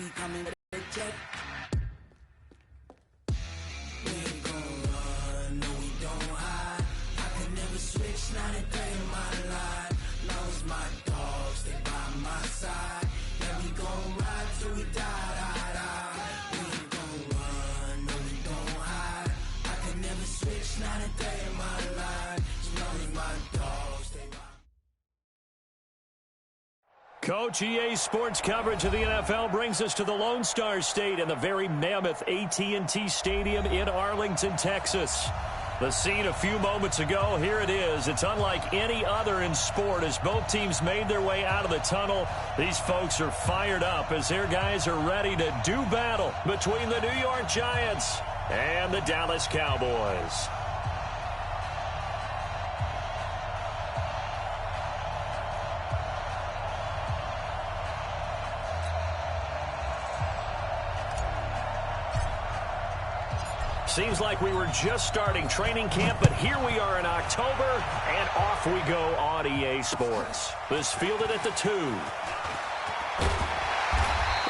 we coming with a jet. We ain't gon' run, no we don't hide. I can never switch, not a day in my life. Long as my dogs stay by my side. Yeah, we gon' ride till we die. We ain't gon' run, no we don't hide. I can never switch, not a day in my life. As long as my dogs stay by. Coach, EA Sports coverage of the NFL brings us to the Lone Star State and the very mammoth AT&T Stadium in Arlington, Texas. The scene a few moments ago, here it is. It's unlike any other in sport as both teams made their way out of the tunnel. These folks are fired up as their guys are ready to do battle between the New York Giants and the Dallas Cowboys. Seems like we were just starting training camp, but here we are in October, and off we go on EA Sports. This fielded at the 2.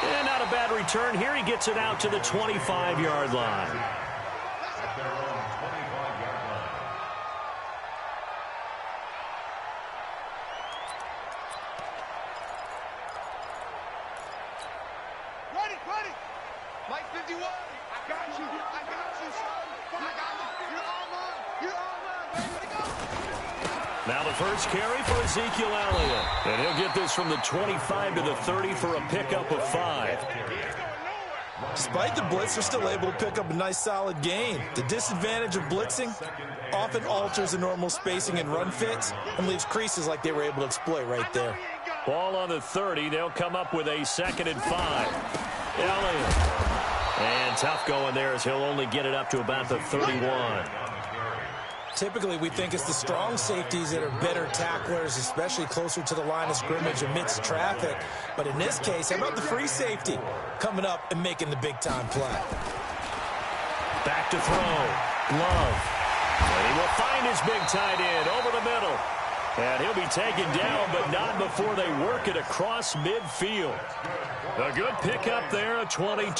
And not a bad return here. He gets it out to the 25-yard line. Ready. Mike 51. I got you, son. I got you. You're all mine. Ready to go. Now the first carry for Ezekiel Elliott. And he'll get this from the 25 to the 30 for a pickup of 5. Despite the blitz, they're still able to pick up a nice solid gain. The disadvantage of blitzing often alters the normal spacing and run fits and leaves creases like they were able to exploit right there. Ball on the 30. They'll come up with a 2nd and 5. Elliott. And tough going there as he'll only get it up to about the 31. Typically, we think it's the strong safeties that are better tacklers, especially closer to the line of scrimmage amidst traffic. But in this case, how about the free safety coming up and making the big-time play? Back to throw. Love. And he will find his big tight end over the middle. And he'll be taken down, but not before they work it across midfield. A good pickup there at 22.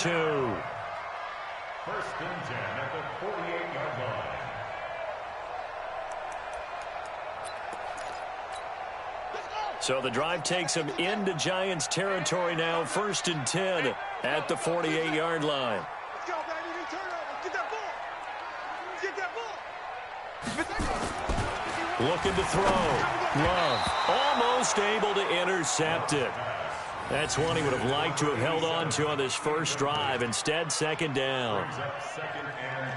1st and 10 at the 48-yard line. So the drive takes him into Giants territory now. 1st and 10 at the 48-yard line. Let's go, baby. Turn over. Get that ball. Get that ball. Looking to throw. Love almost able to intercept it. That's one he would have liked to have held on to on this first drive. Instead, 2nd down.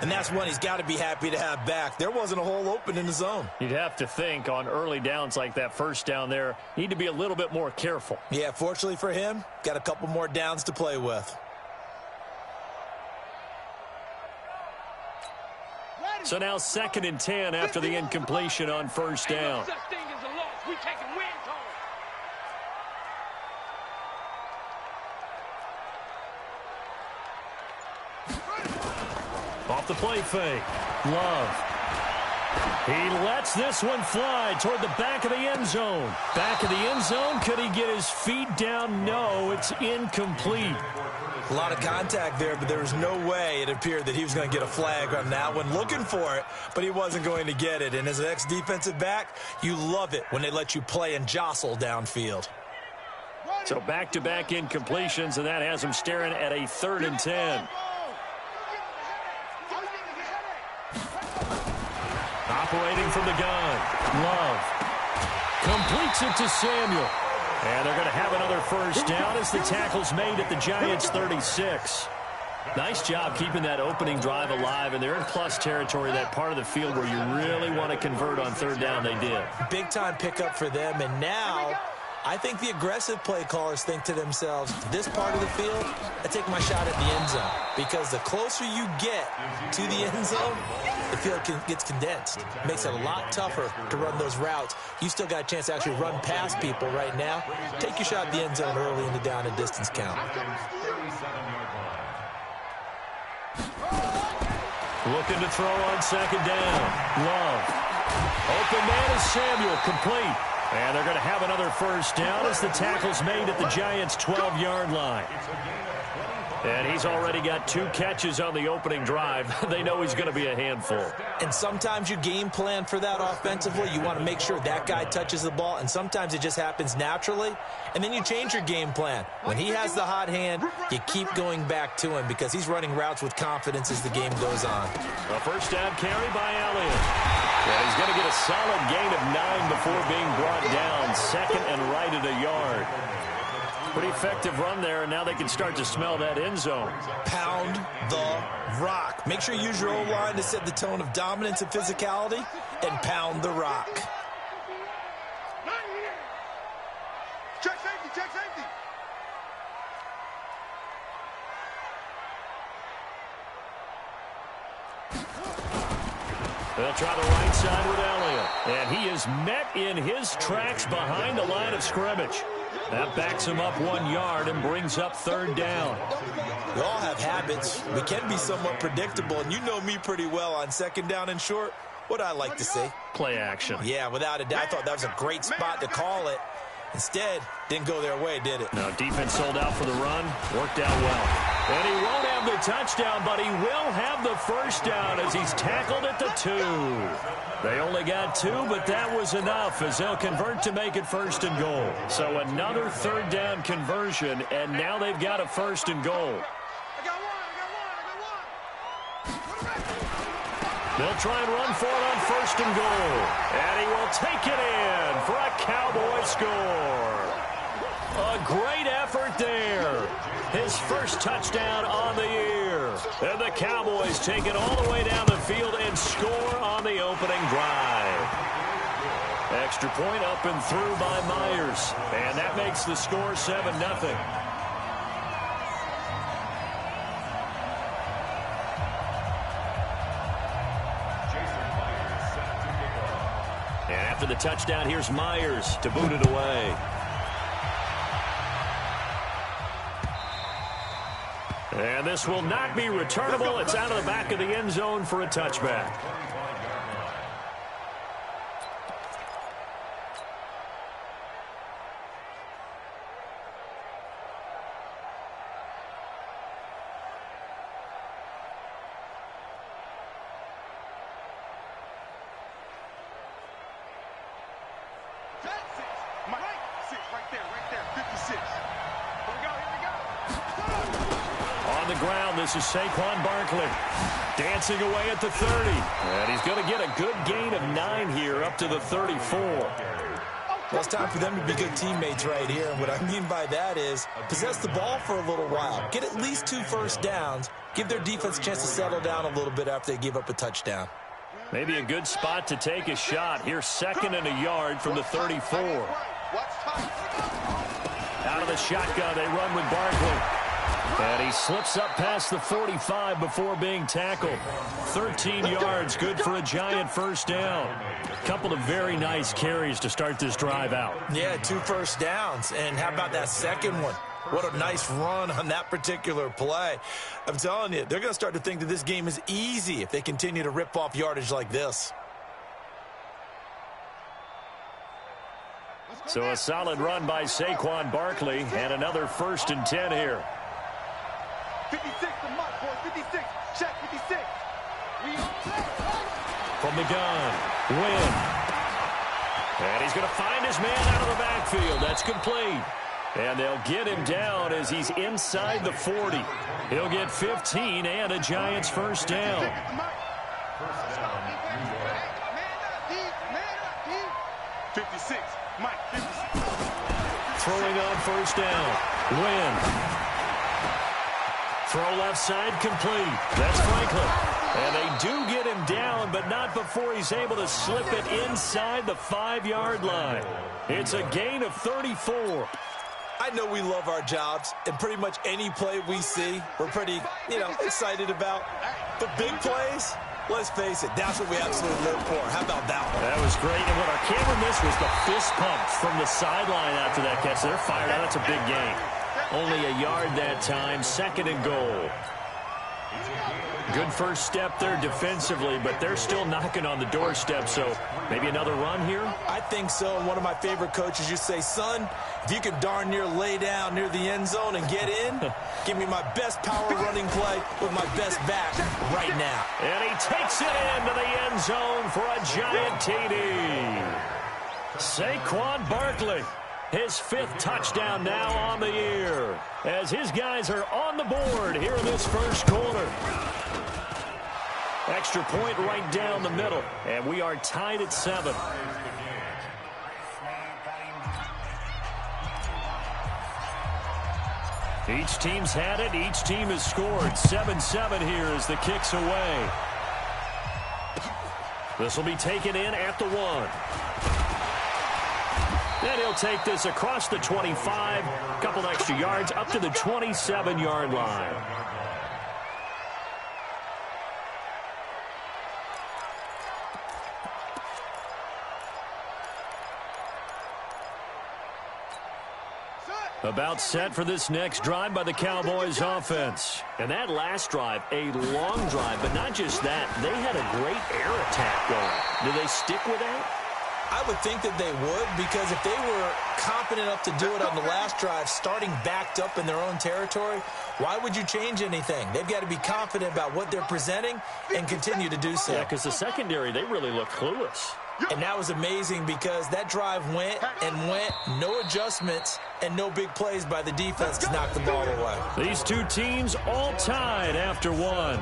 And that's one he's got to be happy to have back. There wasn't a hole open in the zone. You'd have to think on early downs like that first down there, need to be a little bit more careful. Yeah, fortunately for him, got a couple more downs to play with. So now 2nd and 10 after the incompletion on 1st down. Off the play fake. Love. He lets this one fly toward the back of the end zone. Back of the end zone. Could he get his feet down? No, it's incomplete. A lot of contact there, but there was no way it appeared that he was going to get a flag on that one. Looking for it, but he wasn't going to get it. And as an ex-defensive back, you love it when they let you play and jostle downfield. So back-to-back incompletions, and that has him staring at a 3rd and 10. Operating from the gun. Love. Completes it to Samuel. And they're going to have another first down as the tackle's made at the Giants' 36. Nice job keeping that opening drive alive, and they're in plus territory, that part of the field where you really want to convert on 3rd down. They did. Big-time pickup for them, and now I think the aggressive play callers think to themselves, this part of the field, I take my shot at the end zone. Because the closer you get to the end zone, the field gets condensed. Makes it a lot tougher to run those routes. You still got a chance to actually run past people right now. Take your shot at the end zone early in the down and distance count. Looking to throw on 2nd down. Love. Open man is Samuel, complete. And they're going to have another first down as the tackle's made at the Giants' 12-yard line. And he's already got 2 catches on the opening drive. They know he's going to be a handful. And sometimes you game plan for that offensively. You want to make sure that guy touches the ball, and sometimes it just happens naturally. And then you change your game plan. When he has the hot hand, you keep going back to him because he's running routes with confidence as the game goes on. A first down carry by Elliott. And he's going to get a solid gain of 9 before being brought down. Second and right at a yard. Pretty effective run there, and now they can start to smell that end zone. Pound the rock. Make sure you use your O-line to set the tone of dominance and physicality, and pound the rock. Check safety, check safety. They'll try the right side with Elliott. And he is met in his tracks behind the line of scrimmage. That backs him up 1 yard and brings up third down. We all have habits. We can be somewhat predictable, and you know me pretty well on second down and short. What I like to see. Play action. Yeah, without a doubt. I thought that was a great spot to call it. Instead, didn't go their way, did it? No, defense sold out for the run. Worked out well. And he won't have the touchdown, but he will have the first down as he's tackled at the 2. They only got 2, but that was enough as they'll convert to make it first and goal. So another third down conversion, and now they've got a first and goal. I got one. They'll try and run for it on first and goal. And he will take it in for a Cowboy score. A great effort there. His first touchdown on the year. And the Cowboys take it all the way down the field and score on the opening drive. Extra point up and through by Myers. And that makes the score 7-0. And after the touchdown, here's Myers to boot it away. And this will not be returnable. It's out of the back of the end zone for a touchback. Right there, 56. Here we go. On the ground, this is Saquon Barkley. Dancing away at the 30. And he's going to get a good gain of 9 here up to the 34. Well, it's time for them to be good teammates right here. And what I mean by that is possess the ball for a little while. Get at least 2 first downs. Give their defense a chance to settle down a little bit after they give up a touchdown. Maybe a good spot to take a shot. Here's second and a yard from the 34. Out of the shotgun, they run with Barkley. And he slips up past the 45 before being tackled. 13 yards, good for a giant first down. Couple of very nice carries to start this drive out. Yeah, 2 first downs. And how about that second one? What a nice run on that particular play. I'm telling you, they're going to start to think that this game is easy if they continue to rip off yardage like this. So a solid run by Saquon Barkley and another 1st and 10 here. 56 to mark, boys. 56. Check 56. From the gun, Wynn. And he's going to find his man out of the backfield. That's complete. And they'll get him down as he's inside the 40. He'll get 15 and a Giants first down. 56. Mike, 56. Throwing on first down. Wynn. Throw left side complete. That's Franklin. And they do get him down, but not before he's able to slip it inside the 5-yard line. It's a gain of 34. I know we love our jobs, and pretty much any play we see, we're pretty, excited about. But big plays, let's face it, that's what we absolutely live for. How about that one? That was great. And what our camera missed was the fist pumps from the sideline after that catch. They're fired out. That's a big gain. Only a yard that time. 2nd and goal. Good first step there defensively, but they're still knocking on the doorstep, so maybe another run here? I think so. One of my favorite coaches used to say, son, if you can darn near lay down near the end zone and get in, give me my best power running play with my best back right now. And he takes it into the end zone for a giant TD. Saquon Barkley, his 5th touchdown now on the year, as his guys are on the board here in this first quarter. Extra point right down the middle, and we are tied at 7. Each team's had it. Each team has scored. 7-7 here as the kick's away. This will be taken in at the 1. And he'll take this across the 25, a couple extra yards, up to the 27-yard line. About set for this next drive by the Cowboys offense. And that last drive, a long drive, but not just that. They had a great air attack going. Do they stick with that? I would think that they would, because if they were confident enough to do it on the last drive, starting backed up in their own territory, why would you change anything? They've got to be confident about what they're presenting and continue to do so. Yeah, because the secondary, they really look clueless. And that was amazing because that drive went and went, no adjustments and no big plays by the defense to knock the ball away. These two teams all tied after 1.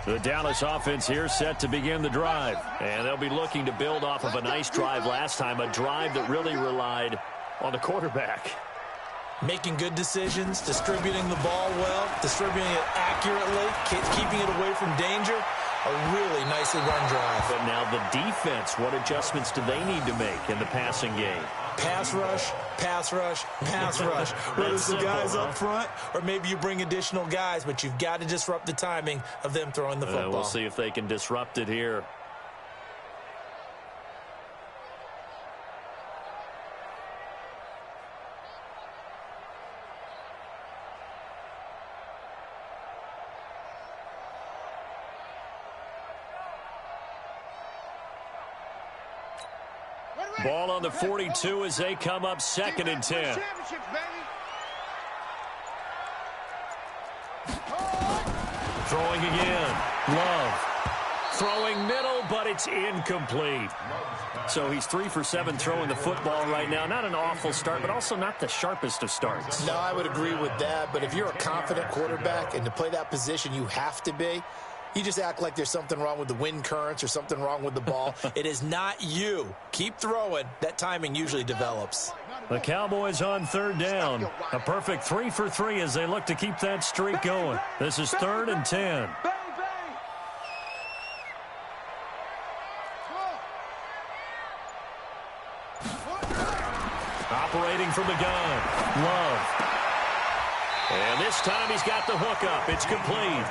The Dallas offense here set to begin the drive. And they'll be looking to build off of a nice drive last time, a drive that really relied on the quarterback. Making good decisions, distributing the ball well, distributing it accurately, keeping it away from danger. A really nicely run drive. But now the defense, what adjustments do they need to make in the passing game? Pass rush, pass rush, pass rush. Whether it's the guys up front or maybe you bring additional guys, but you've got to disrupt the timing of them throwing the football. We'll see if they can disrupt it here. Ball on the 42 as they come up 2nd and 10. Throwing again. Love. Throwing middle, but it's incomplete. So he's 3 for 7 throwing the football right now. Not an awful start, but also not the sharpest of starts. No, I would agree with that. But if you're a confident quarterback and to play that position, you have to be. You just act like there's something wrong with the wind currents or something wrong with the ball. It is not you. Keep throwing. That timing usually develops. The Cowboys on 3rd down. A perfect 3 for 3 as they look to keep that streak going. This is 3rd and 10. Operating from the gun. Love. And this time he's got the hook up. It's complete.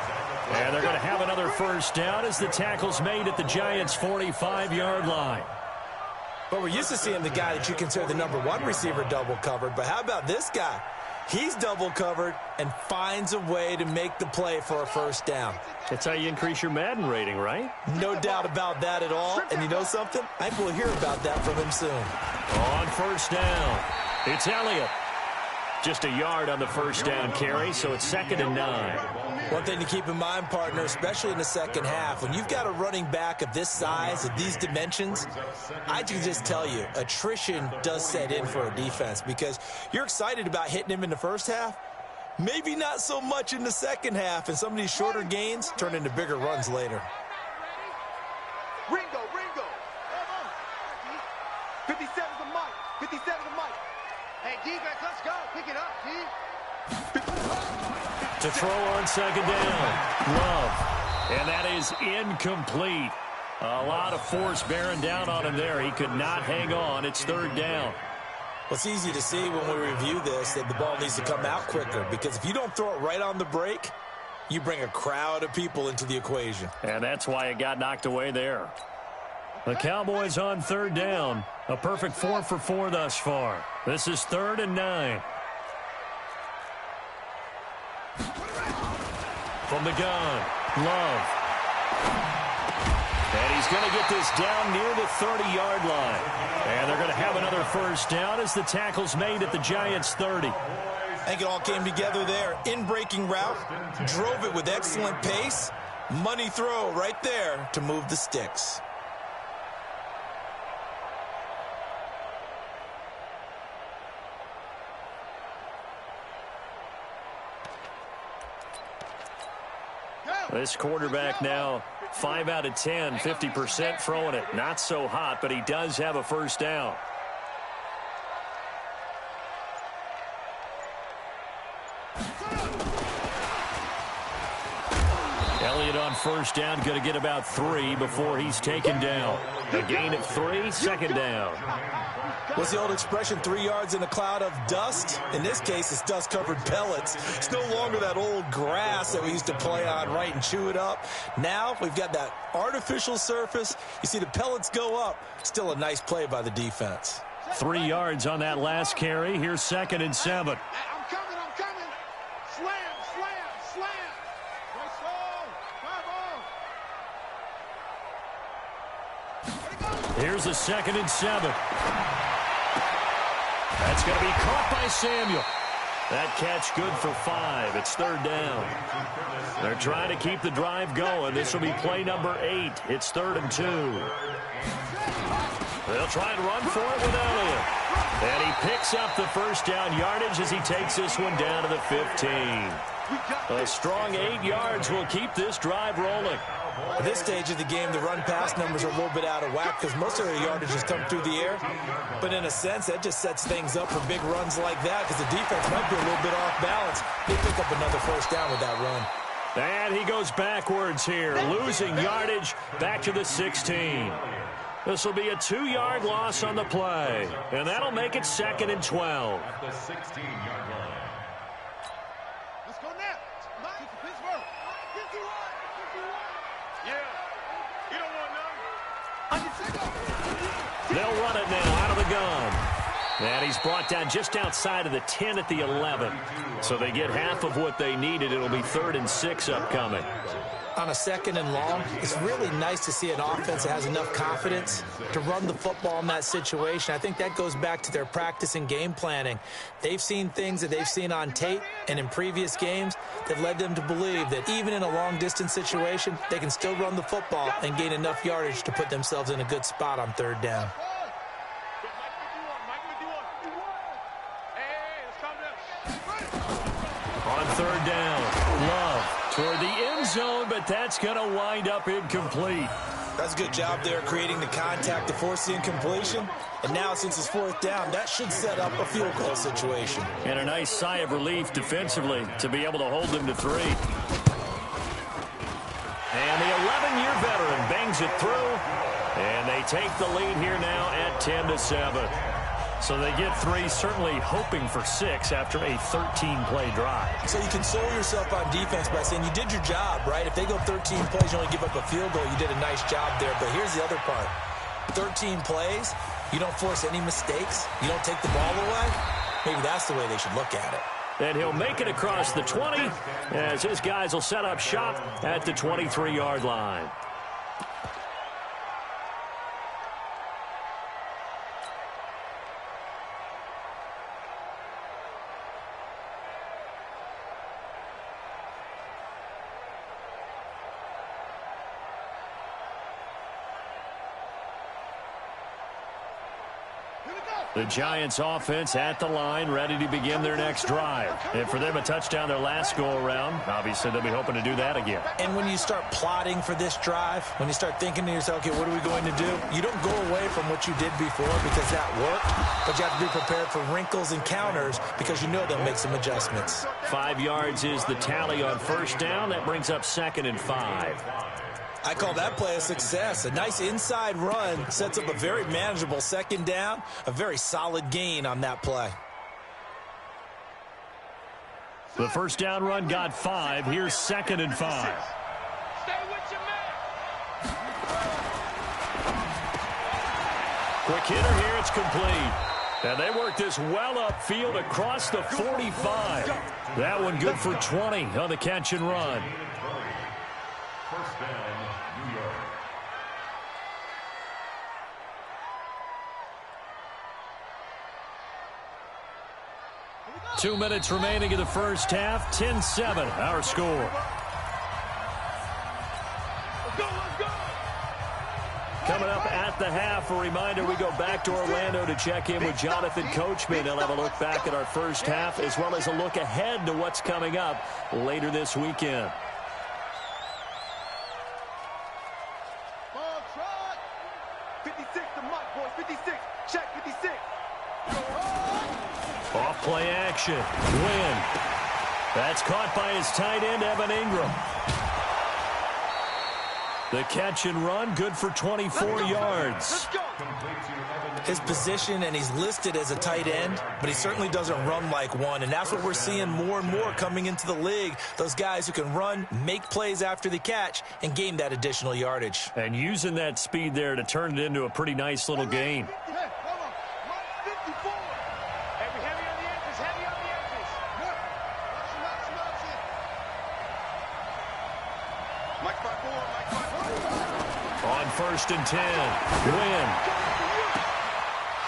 And they're going to have another first down as the tackle's made at the Giants' 45-yard line. But we're used to seeing the guy that you consider the #1 receiver double covered. But how about this guy? He's double covered and finds a way to make the play for a first down. That's how you increase your Madden rating, right? No doubt about that at all. And you know something? I think we'll hear about that from him soon. On first down, it's Elliott. Just a yard on the first down carry, so it's 2nd and 9. One thing to keep in mind, partner, especially in the second half, when you've got a running back of this size, of these dimensions, I can just tell you, attrition does set in for a defense because you're excited about hitting him in the first half, maybe not so much in the second half, and some of these shorter gains turn into bigger runs later. Ringo. 57's the mic. 57's the mic. Hey, defense, let's go. Pick it up, D. To throw on 2nd down. Love. And that is incomplete. A lot of force bearing down on him there. He could not hang on. It's 3rd down. Well, it's easy to see when we review this that the ball needs to come out quicker because if you don't throw it right on the break, you bring a crowd of people into the equation. And that's why it got knocked away there. The Cowboys on third down. A perfect 4 for 4 thus far. This is 3rd and 9. From the gun, Love. And he's going to get this down near the 30-yard line. And they're going to have another first down as the tackle's made at the Giants' 30. I think it all came together there. In-breaking route, drove it with excellent pace. Money throw right there to move the sticks. This quarterback now 5 out of 10, 50% throwing it. Not so hot, but he does have a first down. Elliott on first down, going to get about 3 before he's taken down. A gain of 3, 2nd down. What's the old expression, 3 yards in a cloud of dust? In this case, it's dust-covered pellets. It's no longer that old grass that we used to play on, right, and chew it up. Now we've got that artificial surface. You see the pellets go up. Still a nice play by the defense. 3 yards on that last carry. Here's 2nd and 7. I'm coming. Slam. Nice ball. Here's a 2nd and 7. That's going to be caught by Samuel. That catch good for 5. It's 3rd down. They're trying to keep the drive going. This will be play number 8. It's 3rd and 2. They'll try and run for it with Elliott. And he picks up the first down yardage as he takes this one down to the 15. A strong 8 yards will keep this drive rolling. At this stage of the game, the run-pass numbers are a little bit out of whack because most of their yardage has come through the air. But in a sense, that just sets things up for big runs like that because the defense might be a little bit off balance. They pick up another first down with that run. And he goes backwards here, losing yardage back to the 16. This will be a 2-yard loss on the play, and that'll make it 2nd and 12. The 16-yard line. Let's go now. Pittsburgh. 51. Yeah. You don't want none. They'll run it now out of the gun. And he's brought down just outside of the 10 at the 11. So they get half of what they needed. It'll be 3rd and 6 upcoming. On a 2nd and long, it's really nice to see an offense that has enough confidence to run the football in that situation. I think that goes back to their practice and game planning. They've seen things that they've seen on tape and in previous games that led them to believe that even in a long-distance situation, they can still run the football and gain enough yardage to put themselves in a good spot on 3rd down. On 3rd down, Love toward the end zone, but that's going to wind up incomplete. That's a good job there creating the contact to force the incompletion. And now, since it's 4th down, that should set up a field goal situation. And a nice sigh of relief defensively to be able to hold them to 3. And the 11-year veteran bangs it through. And they take the lead here now at 10-7. So they get 3, certainly hoping for 6 after a 13-play drive. So you console yourself on defense by saying you did your job, right? If they go 13 plays, you only give up a field goal, you did a nice job there. But here's the other part. 13 plays, you don't force any mistakes, you don't take the ball away. Maybe that's the way they should look at it. And he'll make it across the 20 as his guys will set up shop at the 23-yard line. The Giants offense at the line, ready to begin their next drive. And for them, a touchdown their last go-around. Obviously, they'll be hoping to do that again. And when you start plotting for this drive, when you start thinking to yourself, okay, what are we going to do? You don't go away from what you did before because that worked, but you have to be prepared for wrinkles and counters because you know they'll make some adjustments. 5 yards is the tally on first down. That brings up 2nd and 5. I call that play a success. A nice inside run sets up a very manageable 2nd down, a very solid gain on that play. The first down run got 5. Here's 2nd and 5. Stay with your man. Quick hitter here. It's complete. And they work this well upfield across the 45. That one good for 20 on the catch and run. First down, New York. 2 minutes remaining in the first half. 10-7, our score. Let's go, let's go. Coming up at the half, a reminder, we go back to Orlando to check in with Jonathan Coachman. They'll have a look back at our first half, as well as a look ahead to what's coming up later this weekend. Ball trot. 56 to Mike, boys. 56. Check 56. Off play action. Win. That's caught by his tight end, Evan Ingram. The catch and run, good for 24 yards. Let's go. His position, and he's listed as a tight end, but he certainly doesn't run like one, and that's what we're seeing more and more coming into the league. Those guys who can run, make plays after the catch, and gain that additional yardage. And using that speed there to turn it into a pretty nice little gain. Hey, hold on. Mike 54. Heavy on the edges, heavy on the edges. Mike 5-4, Mike 5-4. On 1st and 10. Win.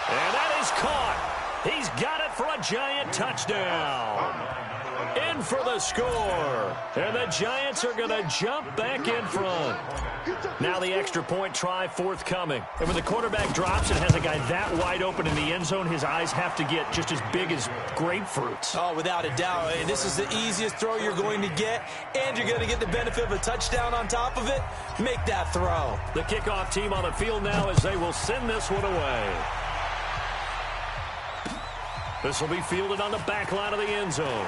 And that is caught. He's got it for a Giant touchdown. In for the score. And the Giants are going to jump back in front. Now the extra point try forthcoming. And when the quarterback drops and has a guy that wide open in the end zone, his eyes have to get just as big as grapefruits. Oh, without a doubt. This is the easiest throw you're going to get, and you're going to get the benefit of a touchdown on top of it. Make that throw. The kickoff team on the field now as they will send this one away. This will be fielded on the back line of the end zone.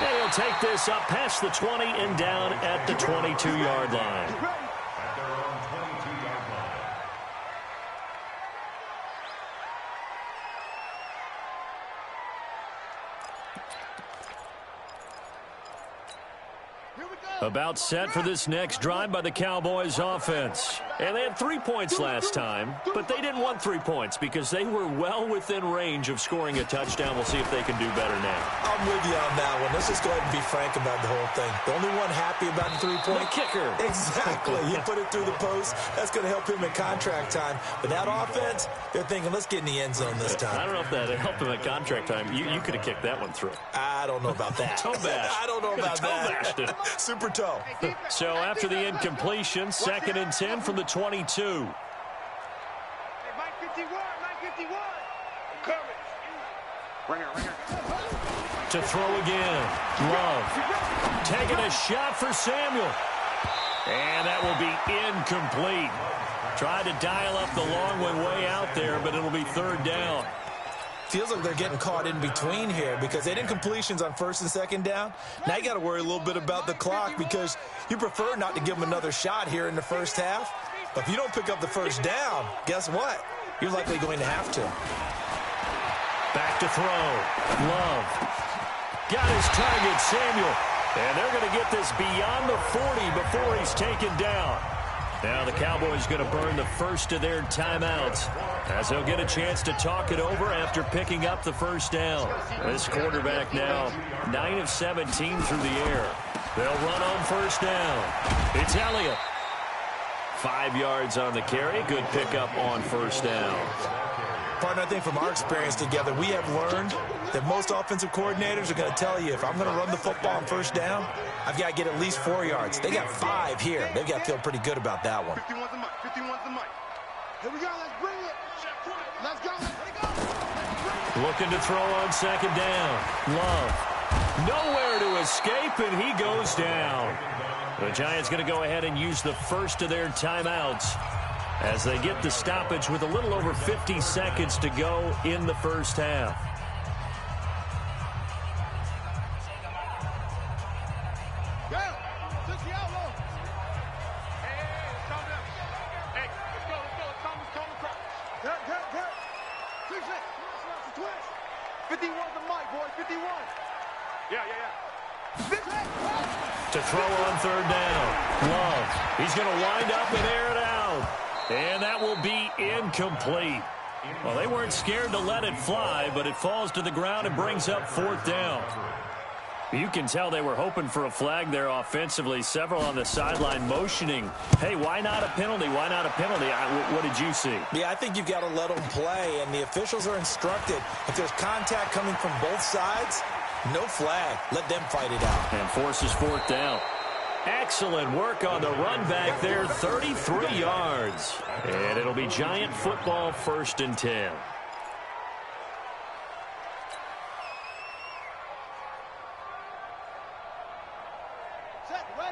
And he'll take this up past the 20 and down at the 22-yard line. At their own 22-yard line. About set for this next drive by the Cowboys offense. And they had 3 points last time, but they didn't want 3 points because they were well within range of scoring a touchdown. We'll see if they can do better now. I'm with you on that one. Let's just go ahead and be frank about the whole thing. The only one happy about the 3-point. The kicker. Exactly. You put it through the post. That's going to help him in contract time. But that offense, they're thinking, let's get in the end zone this time. I don't know if that helped him at contract time. You could have kicked that one through. I don't know about that. Toe bash. I don't know about that. Toe bashed it. Super toe. So after the incompletion, 2nd and 10 from the 22. Hey, Mike 51, Mike 51. Coverage. Ringer. To throw again. Love. Taking a shot for Samuel. And that will be incomplete. Tried to dial up the long one way out there, but it'll be 3rd down. Feels like they're getting caught in between here because they did completions on 1st and 2nd down. Now you got to worry a little bit about the clock because you prefer not to give them another shot here in the first half. But if you don't pick up the 1st down, guess what? You're likely going to have to. Back to throw. Love. Got his target, Samuel. And they're going to get this beyond the 40 before he's taken down. Now the Cowboys going to burn the first of their timeouts as they'll get a chance to talk it over after picking up the 1st down. This quarterback now 9 of 17 through the air. They'll run on 1st down. It's Elliott. 5 yards on the carry. Good pickup on 1st down. Partner, I think from our experience together, we have learned that most offensive coordinators are going to tell you if I'm going to run the football on 1st down, I've got to get at least 4 yards. They got 5 here. They've got to feel pretty good about that one. 51's the Mike. 51's the Mike. Here we go. Let's bring it. Let's go. Looking to throw on 2nd down. Love. Nowhere to escape, and he goes down. The Giants going to go ahead and use the first of their timeouts as they get the stoppage with a little over 50 seconds to go in the first half. 51. Yeah. To throw on third down. Love. He's going to wind up and air it out. And that will be incomplete. Well, they weren't scared to let it fly, but it falls to the ground and brings up fourth down. You can tell they were hoping for a flag there offensively. Several on the sideline motioning, hey, why not a penalty? Why not a penalty? What did you see? Yeah, I think you've got to let them play, and the officials are instructed. If there's contact coming from both sides, no flag. Let them fight it out. And forces fourth down. Excellent work on the run back there, 33 yards. And it'll be Giant football, 1st and 10.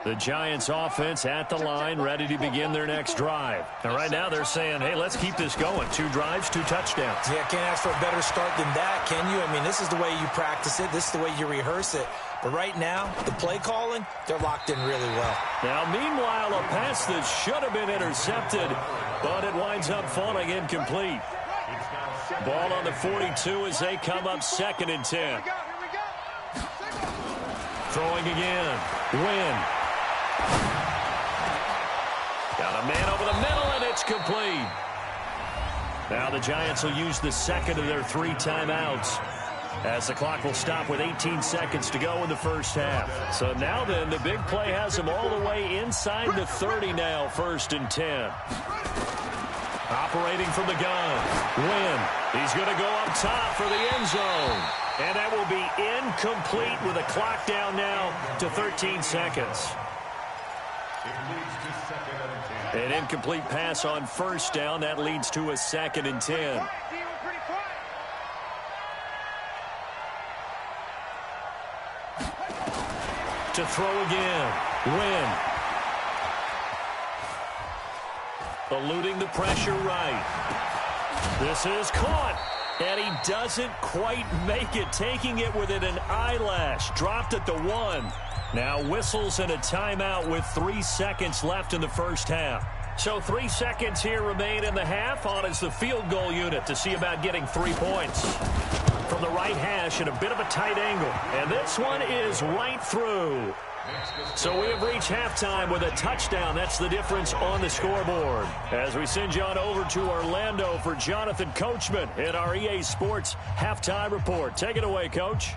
The Giants offense at the line, ready to begin their next drive. And right now they're saying, hey, let's keep this going. 2 drives, 2 touchdowns. Yeah, can't ask for a better start than that, can you? I mean, this is the way you practice it. This is the way you rehearse it. But right now, the play calling, they're locked in really well. Now, meanwhile, a pass that should have been intercepted, but it winds up falling incomplete. Ball on the 42 as they come up 2nd and 10. Throwing again. Win. Got a man over the middle, and it's complete. Now the Giants will use the second of their 3 timeouts, as the clock will stop with 18 seconds to go in the first half. So now then, the big play has them all the way inside the 30 now, 1st and 10. Operating from the gun. Win. He's going to go up top for the end zone. And that will be incomplete with a clock down now to 13 seconds. An incomplete pass on 1st down. That leads to a 2nd and 10. To throw again. Win. Eluding the pressure right. This is caught. And he doesn't quite make it, taking it within an eyelash. Dropped at the 1. Now whistles and a timeout with 3 seconds left in the first half. So 3 seconds here remain in the half. On is the field goal unit to see about getting 3 points. From the right hash at a bit of a tight angle. And this one is right through. So we have reached halftime with a touchdown. That's the difference on the scoreboard. As we send you on over to Orlando for Jonathan Coachman in our EA Sports Halftime Report. Take it away, Coach.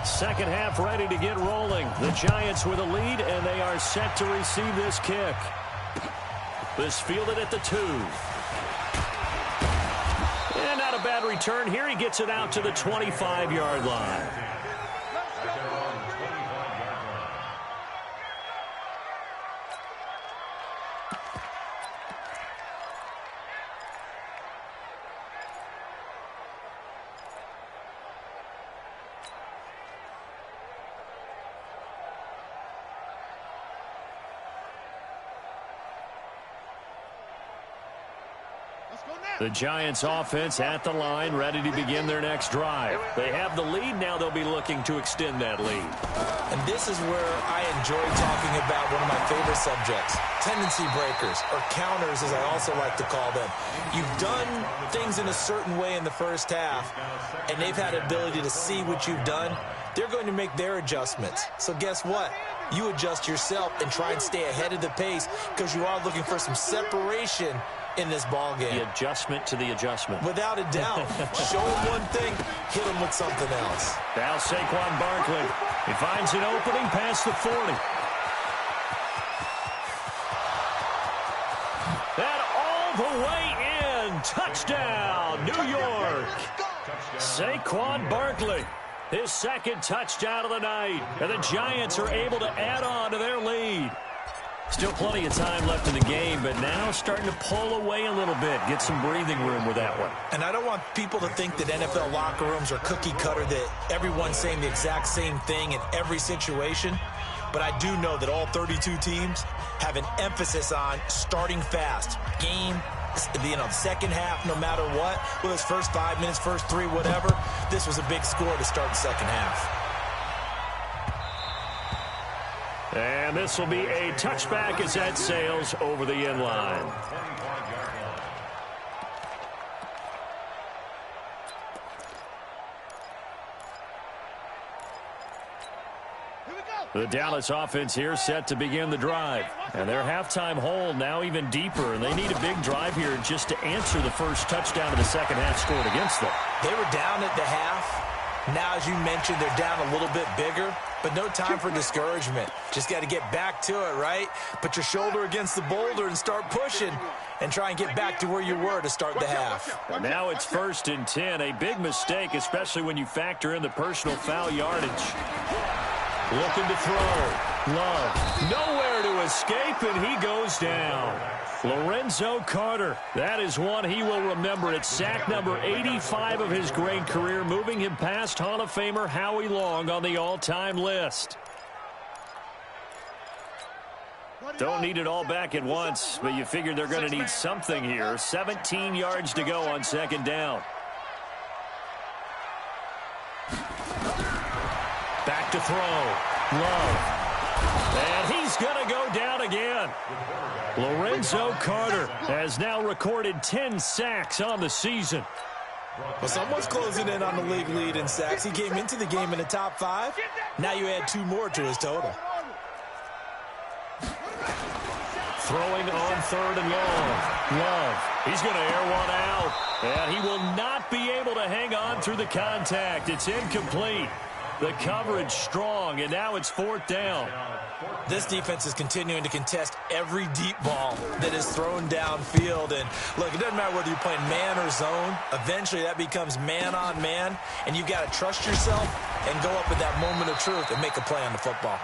Second half ready to get rolling. The Giants with a lead, and they are set to receive this kick. This fielded at the 2. And not a bad return here. He gets it out to the 25-yard line. The Giants offense at the line, ready to begin their next drive. They have the lead. Now they'll be looking to extend that lead. And this is where I enjoy talking about one of my favorite subjects, tendency breakers, or counters as I also like to call them. You've done things in a certain way in the first half, and they've had the ability to see what you've done. They're going to make their adjustments. So guess what? You adjust yourself and try and stay ahead of the pace because you are looking for some separation in this ball game. The adjustment to the adjustment. Without a doubt. Show him one thing, hit him with something else. Now Saquon Barkley. He finds an opening past the 40. And all the way in. Touchdown, New York. Saquon Barkley. His second touchdown of the night. And the Giants are able to add on to their lead. Still plenty of time left in the game, but now starting to pull away a little bit. Get some breathing room with that one. And I don't want people to think that NFL locker rooms are cookie cutter, that everyone's saying the exact same thing in every situation. But I do know that all 32 teams have an emphasis on starting fast. Game, second half, no matter what. Whether it's first 5 minutes, first 3, whatever. This was a big score to start the second half. And this will be a touchback as that sails over the end line. The Dallas offense here set to begin the drive. And their halftime hole now even deeper. And they need a big drive here just to answer the first touchdown of the second half scored against them. They were down at the half. Now, as you mentioned, they're down a little bit bigger. But no time for discouragement. Just got to get back to it, right? Put your shoulder against the boulder and start pushing. And try and get back to where you were to start the half. And now it's 1st and 10. A big mistake, especially when you factor in the personal foul yardage. Looking to throw. Love. Nowhere to escape, and he goes down. Lorenzo Carter. That is one he will remember. It's sack number 85 of his great career, moving him past Hall of Famer Howie Long on the all-time list. Don't need it all back at once, but you figure they're going to need something here. 17 yards to go on 2nd down. Back to throw. Love. And he's going to go down again. Lorenzo Carter has now recorded 10 sacks on the season. Well, someone's closing in on the league lead in sacks. He came into the game in the top 5. Now you add 2 more to his total. Throwing on 3rd and long. Love. He's going to air one out. And he will not be able to hang on through the contact. It's incomplete. The coverage strong, and now it's 4th down. This defense is continuing to contest every deep ball that is thrown downfield. And, look, it doesn't matter whether you're playing man or zone. Eventually, that becomes man-on-man, and you've got to trust yourself and go up at that moment of truth and make a play on the football.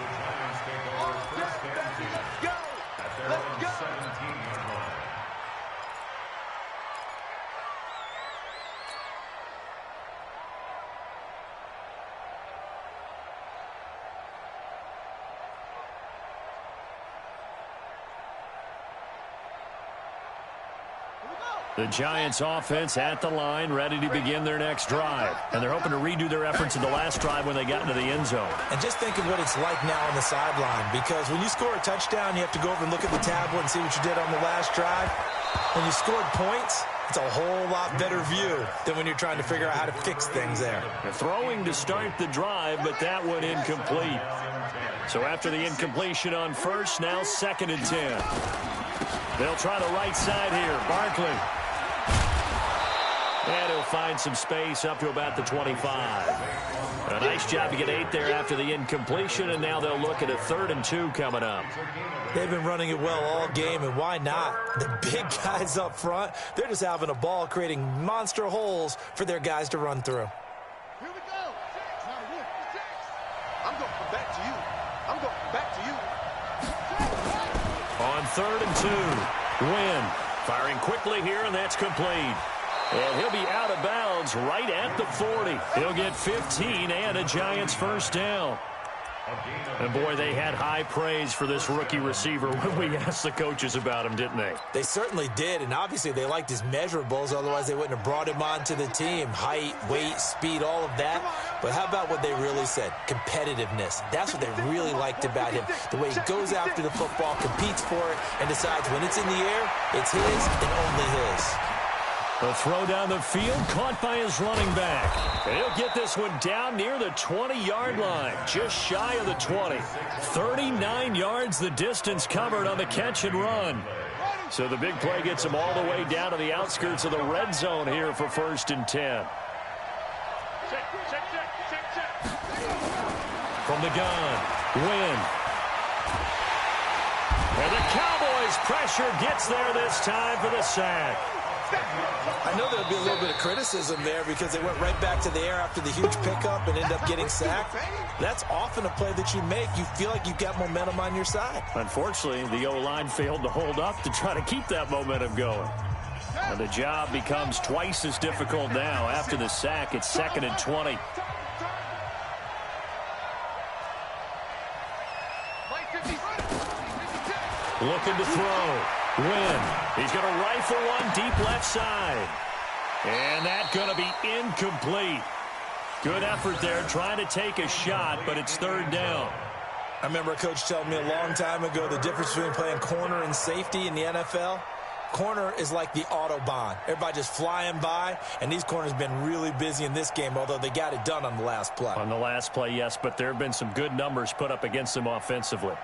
The Giants offense at the line, ready to begin their next drive. And they're hoping to redo their efforts in the last drive when they got into the end zone. And just think of what it's like now on the sideline, because when you score a touchdown, you have to go over and look at the tablet and see what you did on the last drive. When you scored points, it's a whole lot better view than when you're trying to figure out how to fix things there. They're throwing to start the drive, but that one incomplete. So after the incompletion on first, now 2nd and 10. They'll try the right side here. Barkley. And he'll find some space up to about the 25. A nice job to get 8 there after the incompletion, and now they'll look at a 3rd and 2 coming up. They've been running it well all game, and why not? The big guys up front, they're just having a ball, creating monster holes for their guys to run through. Here we go. I'm going to come back to you. I'm going to come back to you. On 3rd and 2, Wynn firing quickly here, and that's complete. And he'll be out of bounds right at the 40. He'll get 15 and a Giants 1st down. And, boy, they had high praise for this rookie receiver when we asked the coaches about him, didn't they? They certainly did, and obviously they liked his measurables. Otherwise, they wouldn't have brought him onto the team. Height, weight, speed, all of that. But how about what they really said? Competitiveness. That's what they really liked about him. The way he goes after the football, competes for it, and decides when it's in the air, it's his and only his. The throw down the field, caught by his running back. And he'll get this one down near the 20-yard line, just shy of the 20. 39 yards the distance covered on the catch and run. So the big play gets him all the way down to the outskirts of the red zone here for 1st and 10. From the gun, Wynn. And the Cowboys' pressure gets there this time for the sack. I know there'll be a little bit of criticism there because they went right back to the air after the huge pickup and ended up getting sacked. That's often a play that you make. You feel like you've got momentum on your side. Unfortunately, the O-line failed to hold up to try to keep that momentum going. And the job becomes twice as difficult now. After the sack, it's 2nd and 20. Looking to throw. Wynn. He's going to rifle one deep left side. And that's going to be incomplete. Good effort there trying to take a shot, but it's 3rd down. I remember a coach telling me a long time ago the difference between playing corner and safety in the NFL. Corner is like the Autobahn. Everybody just flying by, and these corners have been really busy in this game, although they got it done on the last play. On the last play, yes, but there have been some good numbers put up against them offensively.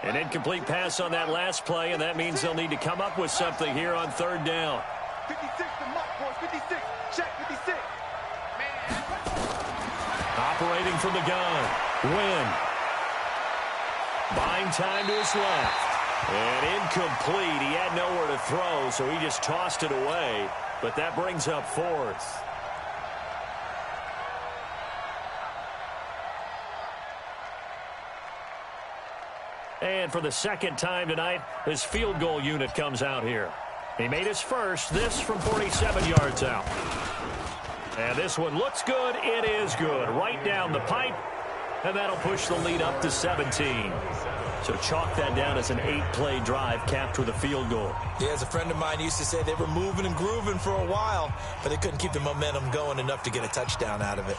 An incomplete pass on that last play, and that means they'll need to come up with something here on third down. 56 to Mike, boys. 56. Check 56. Operating from the gun. Wynn. Buying time to his left. And incomplete. He had nowhere to throw, so he just tossed it away. But that brings up fourth. And for the second time tonight, his field goal unit comes out here. He made his first, this from 47 yards out. And this one looks good. It is good. Right down the pipe. And that'll push the lead up to 17. So chalk that down as an 8-play drive capped with a field goal. Yeah, as a friend of mine used to say, they were moving and grooving for a while, but they couldn't keep the momentum going enough to get a touchdown out of it.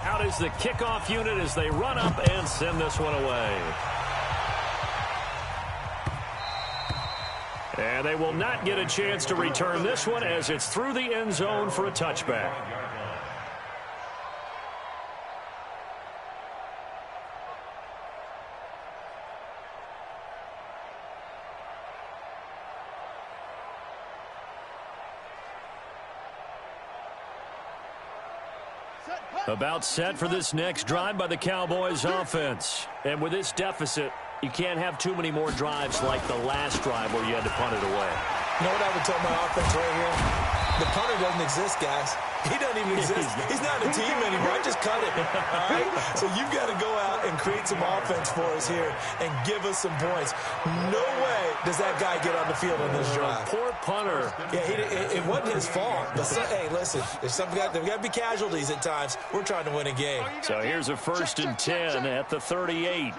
Out is the kickoff unit as they run up and send this one away. And they will not get a chance to return this one as it's through the end zone for a touchback. About set for this next drive by the Cowboys offense. And with this deficit, you can't have too many more drives like the last drive where you had to punt it away. You know what I would tell my offense right here? The punter doesn't exist, guys. He doesn't even exist. He's not a team anymore. I just cut it. All right? So you've got to go out and create some offense for us here and give us some points. No way does that guy get on the field on this drive. Poor punter. Yeah, it wasn't his fault. But hey, listen, there's got to be casualties at times. We're trying to win a game. So here's a 1st and 10 at the 38.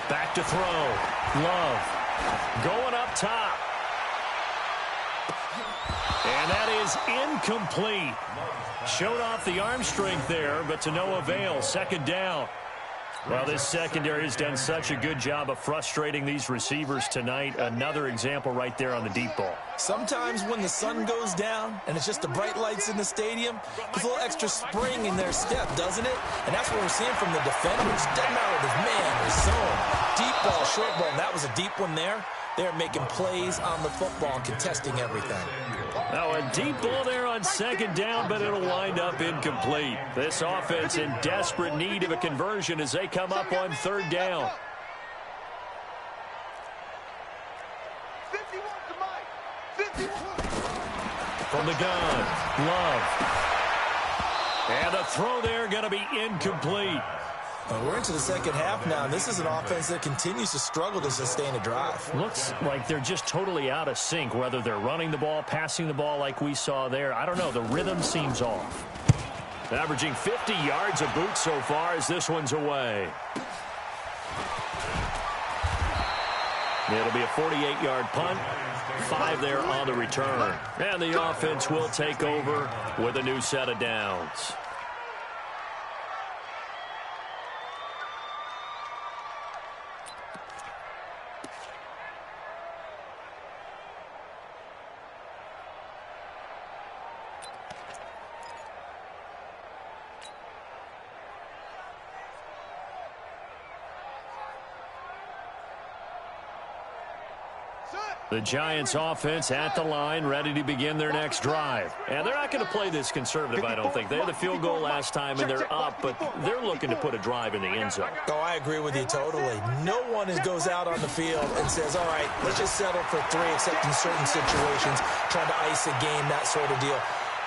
Back to throw. Love. Going up top. And that is incomplete. Showed off the arm strength there, but to no avail. Second down. Well, this secondary has done such a good job of frustrating these receivers tonight. Another example right there on the deep ball. Sometimes when the sun goes down and it's just the bright lights in the stadium, there's a little extra spring in their step, doesn't it? And that's what we're seeing from the defenders. Doesn't matter if it's man or zone. Deep ball, short ball. That was a deep one there. They're making plays on the football, contesting everything. Now a deep ball there on second down, but it'll wind up incomplete. This offense in desperate need of a conversion as they come up on third down. 51 to Mike. 51. From the gun, Love. And the throw there going to be incomplete. We're into the second half now, and this is an offense that continues to struggle to sustain a drive. Looks like they're just totally out of sync, whether they're running the ball, passing the ball like we saw there. I don't know. The rhythm seems off. Averaging 50 yards a boot so far as this one's away. It'll be a 48-yard punt. 5 there on the return. And the offense will take over with a new set of downs. The Giants offense at the line, ready to begin their next drive. And they're not going to play this conservative, I don't think. They had the field goal last time, and they're up, but they're looking to put a drive in the end zone. Oh, I agree with you totally. No one goes out on the field and says, all right, let's just settle for 3, except in certain situations, trying to ice a game, that sort of deal.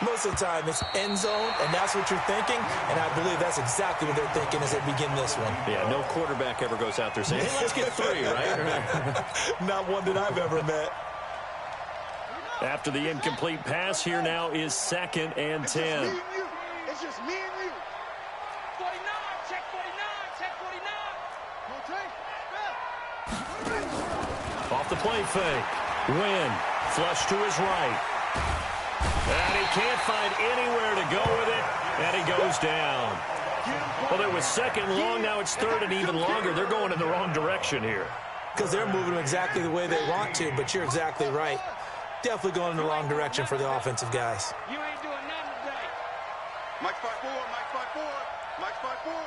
Most of the time, it's end zone, and that's what you're thinking, and I believe that's exactly what they're thinking as they begin this one. Yeah, no quarterback ever goes out there saying, hey, let's get 3, right? Not one that I've ever met. After the incomplete pass, here now is 2nd and 10. It's just me and you. 49, check 49, check 49. Off the play fake. Wynn, flush to his right. And he can't find anywhere to go with it, and he goes down. Well, it was 2nd and long, now it's 3rd and even longer. They're going in the wrong direction here. Because they're moving exactly the way they want to, but you're exactly right. Definitely going in the wrong direction for the offensive guys. You ain't doing nothing today. Mike 5-4, Mike 5-4, Mike 5-4.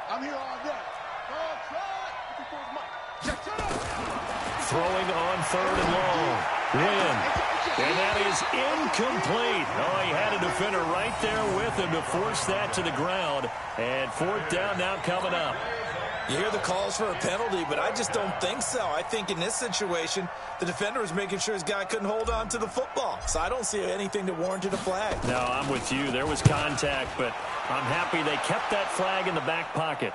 I'm here all day. Oh, try. Check it out. Throwing on 3rd and long. Wynn. And that is incomplete. Oh, he had a defender right there with him to force that to the ground. And 4th down now coming up. You hear the calls for a penalty, but I just don't think so. I think in this situation, the defender was making sure his guy couldn't hold on to the football. So I don't see anything that warranted a flag. No, I'm with you. There was contact, but I'm happy they kept that flag in the back pocket.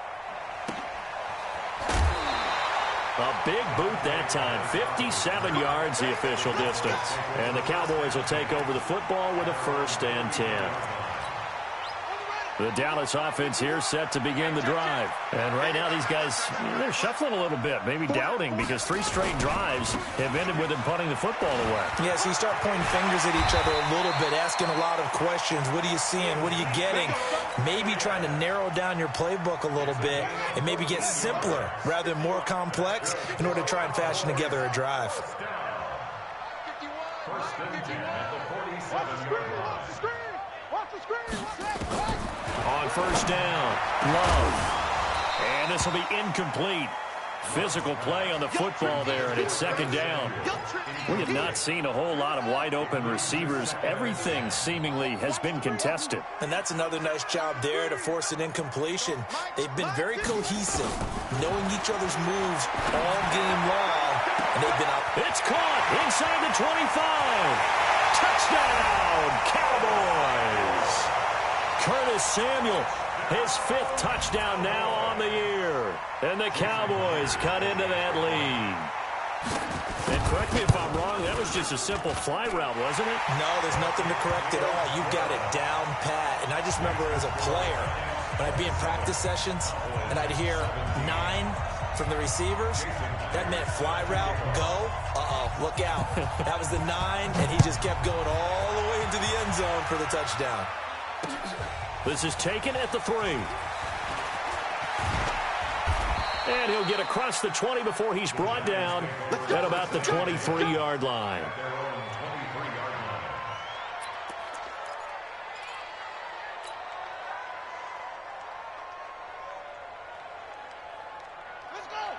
A big boot that time. 57 yards the official distance. And the Cowboys will take over the football with a 1st and 10. The Dallas offense here set to begin the drive. And right now these guys, they're shuffling a little bit, maybe doubting, because 3 straight drives have ended with them punting the football away. Yeah, so you start pointing fingers at each other a little bit, asking a lot of questions. What are you seeing? What are you getting? Maybe trying to narrow down your playbook a little bit and maybe get simpler rather than more complex in order to try and fashion together a drive. 1st and 10 at the 47-yard line. Watch the screen. On 1st down, Love. And this will be incomplete. Physical play on the football there, and it's 2nd down. We have not seen a whole lot of wide-open receivers. Everything seemingly has been contested. And that's another nice job there to force an incompletion. They've been very cohesive, knowing each other's moves all game long, and they've been up. It's caught inside the 25. Touchdown, Cowboys. Curtis Samuel, his 5th touchdown now on the year. And the Cowboys cut into that lead. And correct me if I'm wrong, that was just a simple fly route, wasn't it? No, there's nothing to correct at all. You've got it down pat. And I just remember as a player, when I'd be in practice sessions and I'd hear 9 from the receivers, that meant fly route, go, look out. That was the 9, and he just kept going all the way into the end zone for the touchdown. This is taken at the 3. And he'll get across the 20 before he's brought down at about the 23-yard line.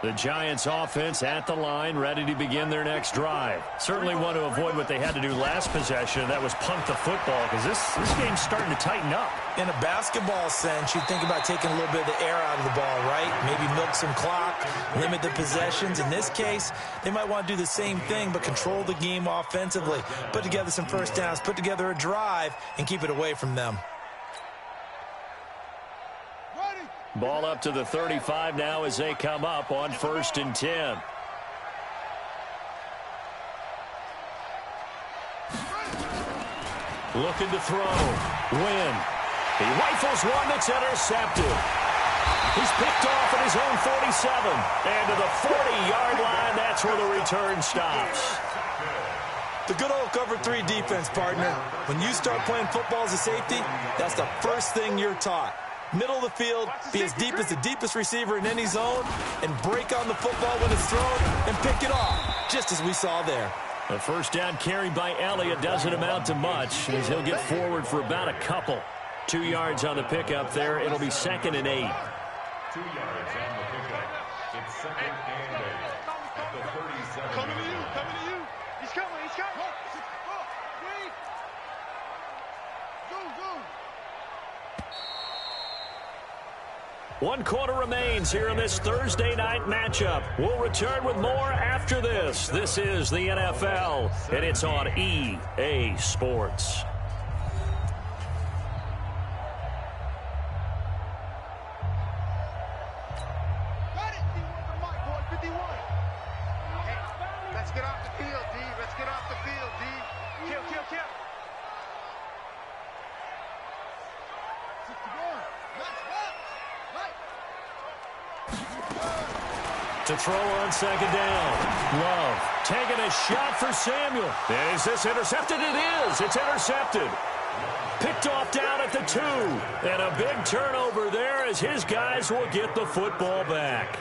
The Giants offense at the line, ready to begin their next drive. Certainly want to avoid what they had to do last possession, that was punt the football, because this game's starting to tighten up. In a basketball sense, you think about taking a little bit of the air out of the ball, right? Maybe milk some clock, limit the possessions. In this case, they might want to do the same thing, but control the game offensively. Put together some 1st downs, put together a drive, and keep it away from them. Ball up to the 35 now as they come up on 1st and 10. Looking to throw. Wynn. He rifles one that's intercepted. He's picked off at his own 47. And to the 40-yard line, that's where the return stops. The good old cover 3 defense, partner. When you start playing football as a safety, that's the first thing you're taught. Middle of the field, be as deep as the deepest receiver in any zone, and break on the football when it's thrown and pick it off, just as we saw there. The 1st down carry by Elliott doesn't amount to much, as he'll get forward for about a couple. 2 yards on the pickup there. It'll be 2nd and 8. 2 yards on the pickup. It's 2nd and 8 at the 37. Coming to you, coming to you. He's coming, he's coming. Zoom. 1 quarter remains here in this Thursday night matchup. We'll return with more after this. This is the NFL, and it's on EA Sports. get off the field, D. Let's get off the field, D. Kill, kill, kill. To throw on second down. Love taking a shot for Samuel. And is this intercepted? It is. It's intercepted. Picked off down at the 2. And a big turnover there as his guys will get the football back.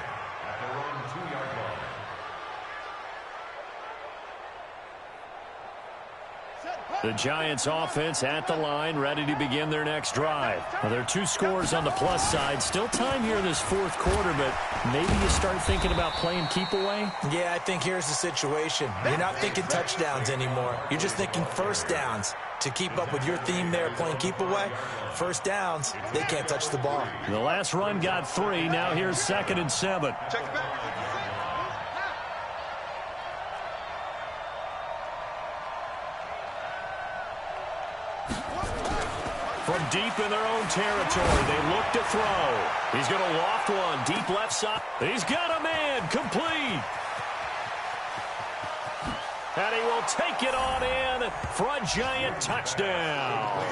The Giants offense at the line, ready to begin their next drive. Well, there are 2 scores on the plus side. Still time here in this fourth quarter, but maybe you start thinking about playing keep away? Yeah, I think here's the situation. You're not thinking touchdowns anymore. You're just thinking first downs. To keep up with your theme there, playing keep away, first downs, they can't touch the ball. The last run got 3. Now here's 2nd and 7. Check back. From deep in their own territory, they look to throw. He's going to loft one, deep left side. He's got a man, complete. And he will take it on in for a Giant touchdown.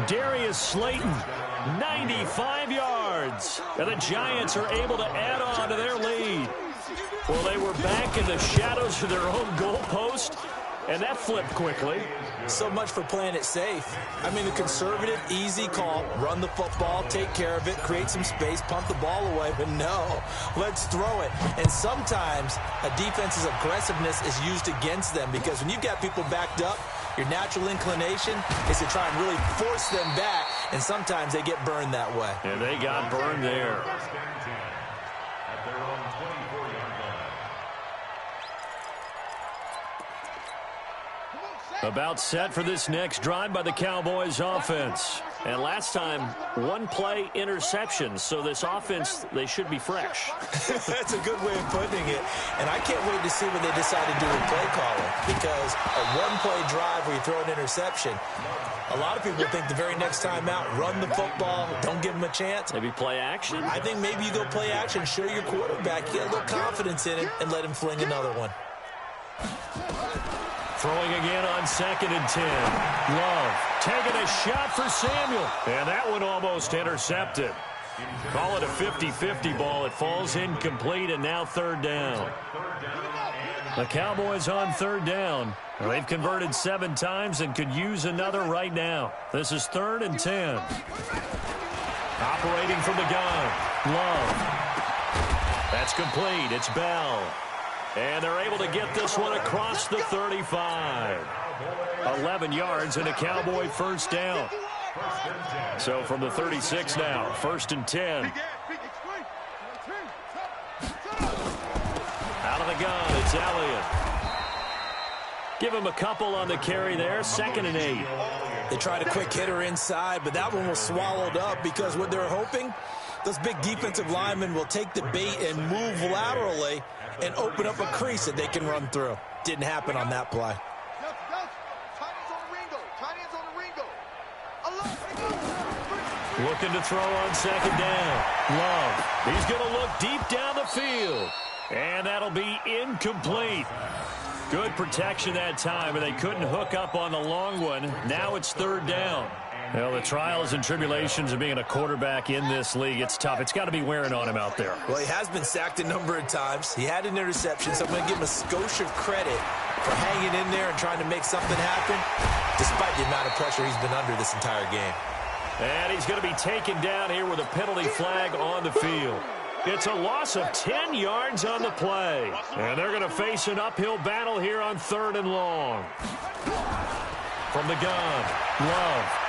Darius Slayton, 95 yards. And the Giants are able to add on to their lead. Well, they were back in the shadows of their own goalpost, and that flipped quickly. So much for playing it safe. I mean, the conservative, easy call, run the football, take care of it, create some space, punt the ball away. But no, let's throw it. And sometimes a defense's aggressiveness is used against them because when you've got people backed up, your natural inclination is to try and really force them back, and sometimes they get burned that way. And they got burned there. At their own 24-yard line. About set for this next drive by the Cowboys offense. And last time, 1 play interception. So this offense, they should be fresh. That's a good way of putting it. And I can't wait to see what they decide to do with play calling. Because a 1-play drive where you throw an interception, a lot of people think the very next time out, run the football, don't give them a chance. Maybe play action? I think maybe you go play action, show your quarterback, get a little confidence in him, and let him fling another one. Throwing again on 2nd and 10. Love taking a shot for Samuel. And that one almost intercepted. Call it a 50-50 ball. It falls incomplete, and now 3rd down. The Cowboys on 3rd down. They've converted 7 times and could use another right now. This is 3rd and 10. Operating from the gun. Love. That's complete. It's Bell. And they're able to get this one across the 35. 11 yards and a Cowboy first down. So from the 36 now, 1st and 10. Out of the gun, it's Elliott. Give him a couple on the carry there, 2nd and 8. They tried a quick hitter inside, but that one was swallowed up because what they're hoping, those big defensive linemen will take the bait and move laterally and open up a crease that they can run through. Didn't happen on that play. Looking to throw on 2nd down. Love. He's going to look deep down the field. And that'll be incomplete. Good protection that time, and they couldn't hook up on the long one. Now it's 3rd down. Well, the trials and tribulations of being a quarterback in this league, it's tough. It's got to be wearing on him out there. Well, he has been sacked a number of times. He had an interception, so I'm going to give him a skosh of credit for hanging in there and trying to make something happen, despite the amount of pressure he's been under this entire game. And he's going to be taken down here with a penalty flag on the field. It's a loss of 10 yards on the play. And they're going to face an uphill battle here on 3rd and long. From the gun, Love.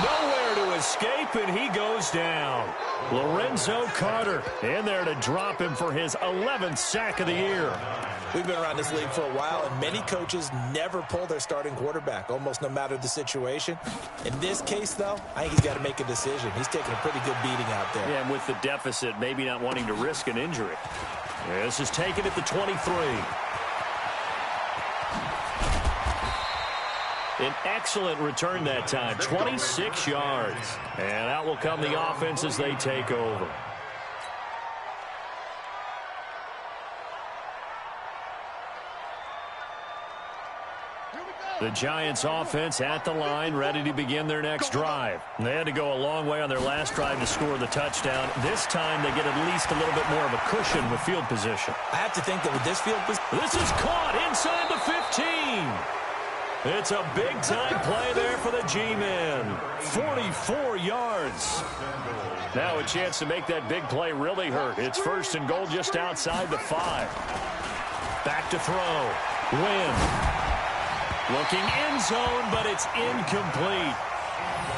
Nowhere to escape, and he goes down. Lorenzo Carter in there to drop him for his 11th sack of the year. We've been around this league for a while, and many coaches never pull their starting quarterback, almost no matter the situation. In this case, though, I think he's got to make a decision. He's taking a pretty good beating out there. Yeah, and with the deficit, maybe not wanting to risk an injury. This is taken at the 23. An excellent return that time, 26 yards. And out will come the offense as they take over. The Giants offense at the line, ready to begin their next drive. They had to go a long way on their last drive to score the touchdown. This time they get at least a little bit more of a cushion with field position. I have to think that with this field position... This is caught inside the 15. It's a big-time play there for the G-men. 44 yards. Now a chance to make that big play really hurt. It's first and goal just outside the 5. Back to throw. Win. Looking end zone, but it's incomplete.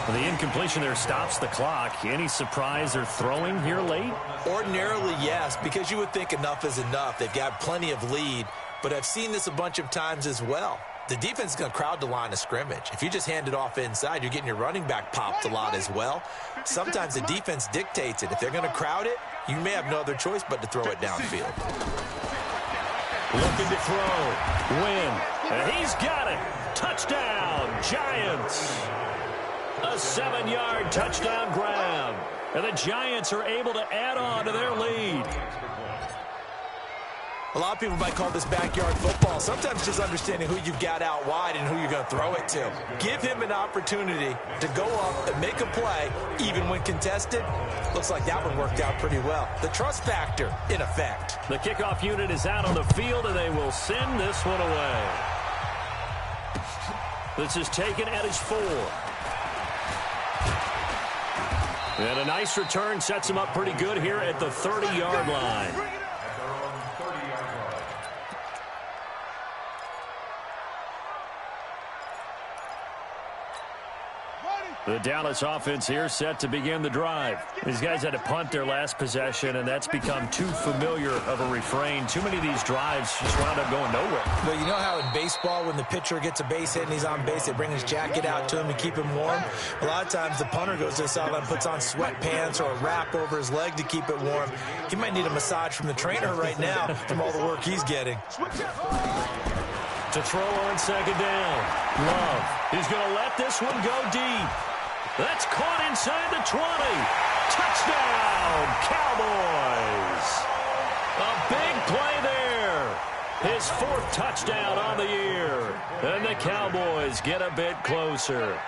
The incompletion there stops the clock. Any surprise they're throwing here late? Ordinarily, yes, because you would think enough is enough. They've got plenty of lead, but I've seen this a bunch of times as well. The defense is going to crowd the line of scrimmage. If you just hand it off inside, you're getting your running back popped a lot as well. Sometimes the defense dictates it. If they're going to crowd it, you may have no other choice but to throw it downfield. Looking to throw. Win. And he's got it. Touchdown, Giants. A 7-yard touchdown grab. And the Giants are able to add on to their lead. A lot of people might call this backyard football. Sometimes just understanding who you've got out wide and who you're going to throw it to. Give him an opportunity to go up and make a play, even when contested. Looks like that one worked out pretty well. The trust factor, in effect. The kickoff unit is out on the field, and they will send this one away. This is taken at his 4. And a nice return sets him up pretty good here at the 30-yard line. The Dallas offense here set to begin the drive. These guys had to punt their last possession, and that's become too familiar of a refrain. Too many of these drives just wound up going nowhere. Well, you know how in baseball, when the pitcher gets a base hit and he's on base, they bring his jacket out to him to keep him warm? A lot of times the punter goes to the sideline, puts on sweatpants or a wrap over his leg to keep it warm. He might need a massage from the trainer right now from all the work he's getting. To throw on second down. Love. He's going to let this one go deep. That's caught inside the 20. Touchdown, Cowboys. A big play there. His 4th touchdown on the year. And the Cowboys get a bit closer.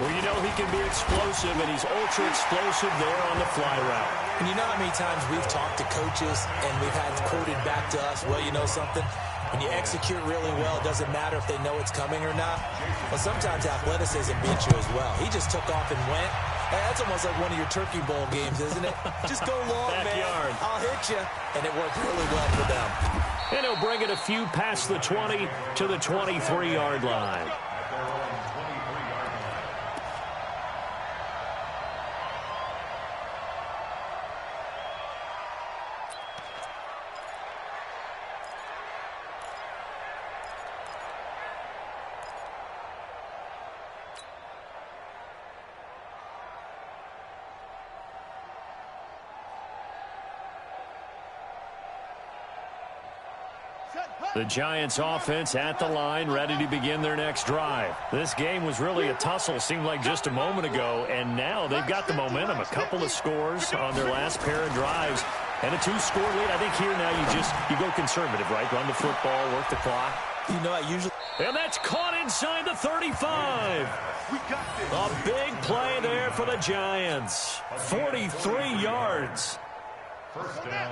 Well, you know he can be explosive, and he's ultra explosive there on the fly route. And you know how many times we've talked to coaches and we've had quoted back to us, well, you know something? When you execute really well, it doesn't matter if they know it's coming or not. Well, sometimes athleticism beats you as well. He just took off and went. That's almost like one of your Turkey Bowl games, isn't it? Just go long, Backyard. man. I'll hit you. And it worked really well for them. And he'll bring it a few past the 20 to the 23-yard line. The Giants offense at the line, ready to begin their next drive. This game was really a tussle, seemed like just a moment ago, and now they've got the momentum. A couple of scores on their last pair of drives, and a 2-score lead. I think here now you go conservative, right? Run the football, work the clock. You know, I usually... And that's caught inside the 35. A big play there for the Giants. 43 yards.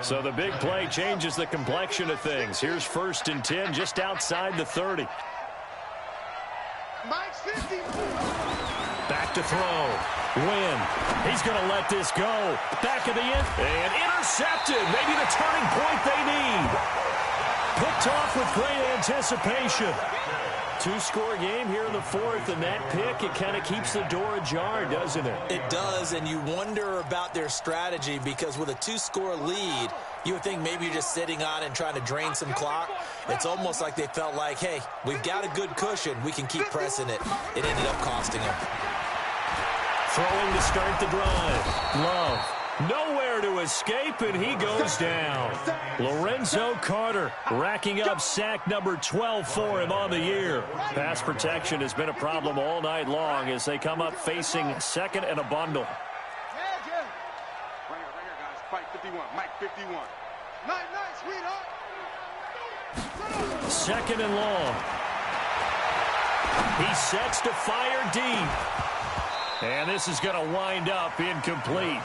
So the big play changes the complexion of things. Here's 1st and 10 just outside the 30. Back to throw. Win. He's going to let this go. Back of the end. And intercepted. Maybe the turning point they need. Picked off with great anticipation. 2-score game here in the 4th, and that pick, it kind of keeps the door ajar, doesn't it? It does, and you wonder about their strategy because with a 2-score lead, you would think maybe you're just sitting on it and trying to drain some clock. It's almost like they felt like, hey, we've got a good cushion. We can keep pressing it. It ended up costing them. Throwing to start the drive. Love. Nowhere to escape, and he goes down. Lorenzo Carter racking up sack number 12 for him on the year. Pass protection has been a problem all night long as they come up facing 2nd and a bundle. Right here, guys. Fight 51. Mike 51. Night, sweetheart. 2nd and long. He sets to fire deep. And this is going to wind up incomplete.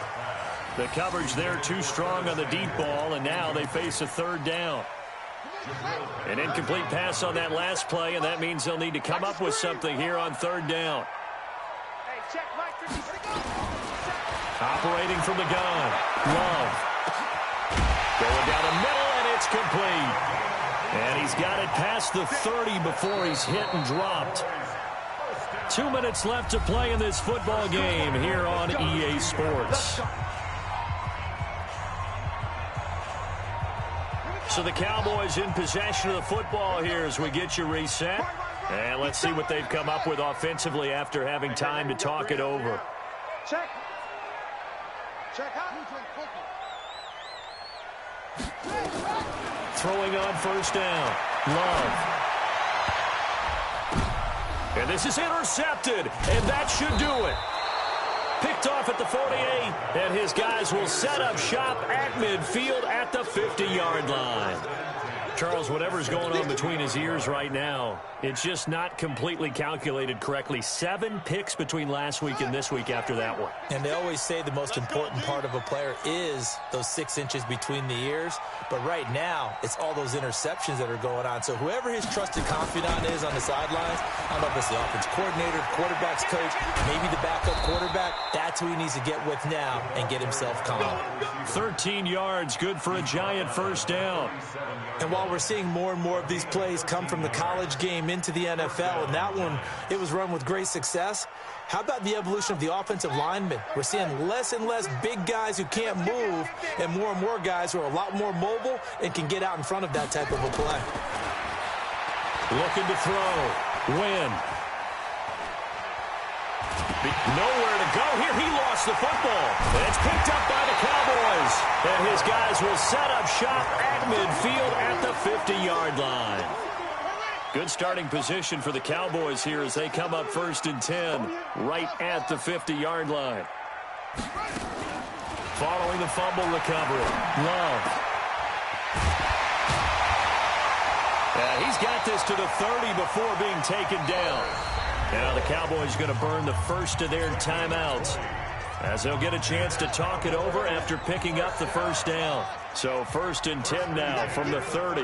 The coverage there too strong on the deep ball, and now they face a third down. An incomplete pass on that last play, and that means they'll need to come up with something here on third down. Operating from the gun, Love. Going down the middle, and it's complete. And he's got it past the 30 before he's hit and dropped. 2 minutes left to play in this football game here on EA Sports. So the Cowboys in possession of the football here as we get you reset. And let's see what they've come up with offensively after having time to talk it over. Check. Check out. Throwing on first down. Love. And this is intercepted, and that should do it. Picked off at the 48, and his guys will set up shop at midfield at the 50-yard line. Charles, whatever's going on between his ears right now, it's just not completely calculated correctly. 7 picks between last week and this week after that one. And they always say the most important part of a player is those 6 inches between the ears. But right now, it's all those interceptions that are going on. So whoever his trusted confidant is on the sidelines, I don't know if it's the offense coordinator, quarterback's coach, maybe the backup quarterback, that's who he needs to get with now and get himself calm. 13 yards, good for a giant first down. And while we're seeing more and more of these plays come from the college game into the NFL, and that one, it was run with great success, how about the evolution of the offensive linemen? We're seeing less and less big guys who can't move and more guys who are a lot more mobile and can get out in front of that type of a play. Looking to throw. Win. Nowhere to go here. He lost the football. And it's picked up by the Cowboys. And his guys will set up shop at midfield at the 50-yard line. Good starting position for the Cowboys here as they come up 1st and 10 right at the 50-yard line. Following the fumble recovery, Love. He's got this to the 30 before being taken down. Now the Cowboys going to burn the first of their timeouts as they'll get a chance to talk it over after picking up the first down. So 1st and 10 now from the 30.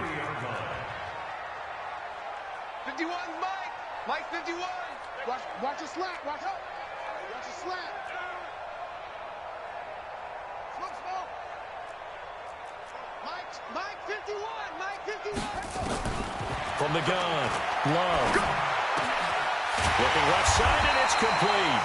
51, Mike. Mike 51. Watch the slant. Watch out. Watch the slant. Smoke. Mike 51. Mike 51. From the gun, Love. Looking left side, and it's complete.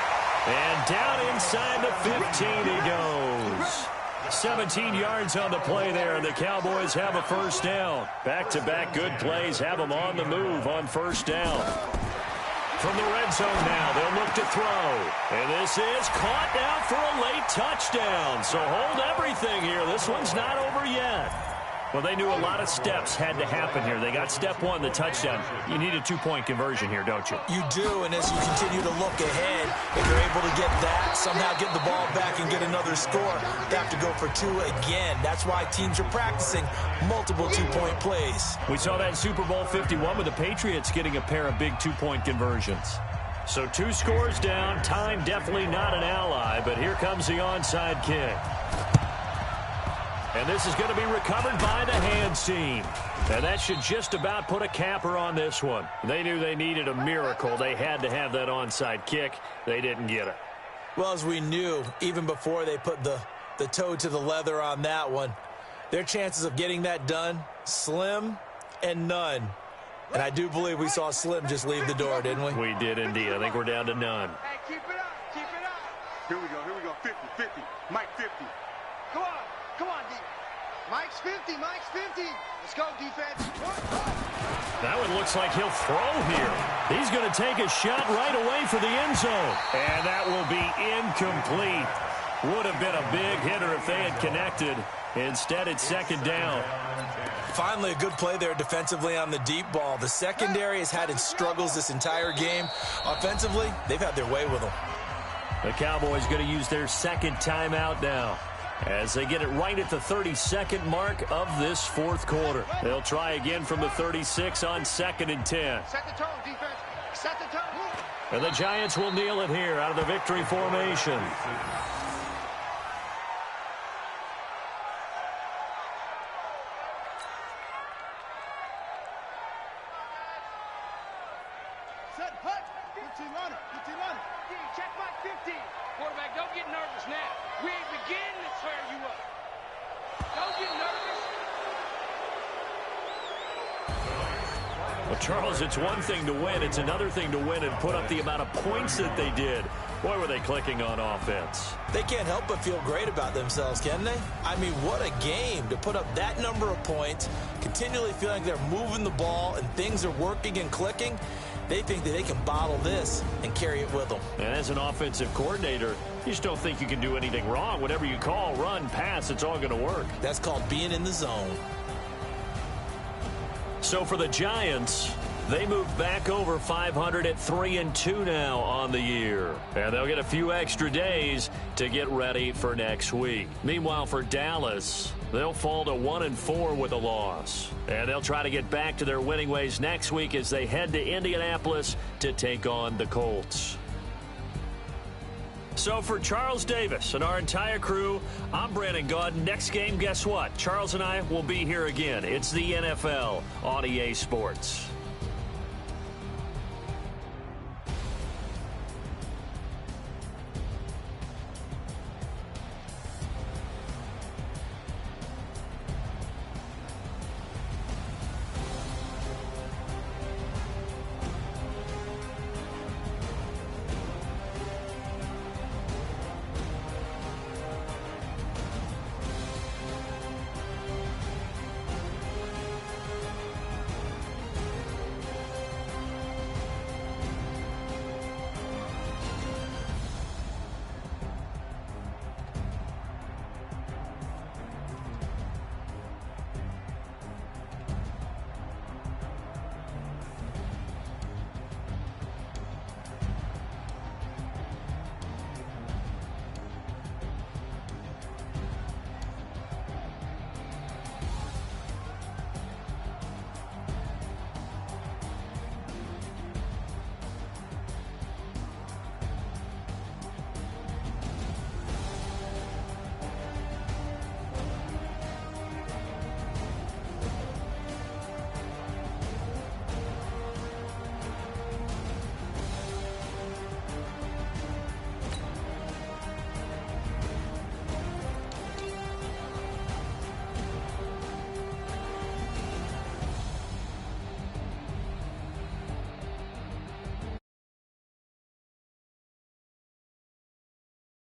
And down inside the 15 he goes. 17 yards on the play there, and the Cowboys have a first down. Back-to-back good plays have them on the move on first down. From the red zone now, they'll look to throw. And this is caught now for a late touchdown. So hold everything here. This one's not over yet. Well, they knew a lot of steps had to happen here. They got step 1, the touchdown. You need a 2-point conversion here, don't you? You do, and as you continue to look ahead, if you're able to get that, somehow get the ball back and get another score, they have to go for 2 again. That's why teams are practicing multiple 2-point plays. We saw that in Super Bowl 51 with the Patriots getting a pair of big 2-point conversions. So 2 scores down. Time definitely not an ally, but here comes the onside kick. And this is going to be recovered by the hands team. And that should just about put a capper on this one. They knew they needed a miracle. They had to have that onside kick. They didn't get it. Well, as we knew, even before they put the toe to the leather on that one, their chances of getting that done, slim and none. And I do believe we saw Slim just leave the door, didn't we? We did indeed. I think we're down to none. Hey, keep it up. Keep it up. Here we go. 50. Mike 50. Come on, D. Mike's 50. Let's go, defense. That one looks like he'll throw here. He's going to take a shot right away for the end zone. And that will be incomplete. Would have been a big hitter if they had connected. Instead, it's 2nd down. Finally, a good play there defensively on the deep ball. The secondary has had its struggles this entire game. Offensively, they've had their way with them. The Cowboys going to use their 2nd timeout now as they get it right at the 32nd mark of this 4th quarter. They'll try again from the 36 on 2nd and 10. Set the tone, defense. Set the tone. And the Giants will kneel it here out of the victory formation. Set, hut. 15 on it. 15 on it. Check my 15. Quarterback, don't get nervous now. We ain't beginning to tear you up. Don't get nervous. Well, Charles, it's one thing to win. It's another thing to win and put up the amount of points that they did. Boy, were they clicking on offense. They can't help but feel great about themselves, can they? I mean, what a game to put up that number of points, continually feeling like they're moving the ball and things are working and clicking. They think that they can bottle this and carry it with them. And as an offensive coordinator, you just don't think you can do anything wrong. Whatever you call, run, pass, it's all going to work. That's called being in the zone. So for the Giants, they move back over 500 at 3-2 now on the year. And they'll get a few extra days to get ready for next week. Meanwhile, for Dallas, they'll fall to 1-4 with a loss. And they'll try to get back to their winning ways next week as they head to Indianapolis to take on the Colts. So for Charles Davis and our entire crew, I'm Brandon Gaudin. Next game, guess what? Charles and I will be here again. It's the NFL on EA Sports.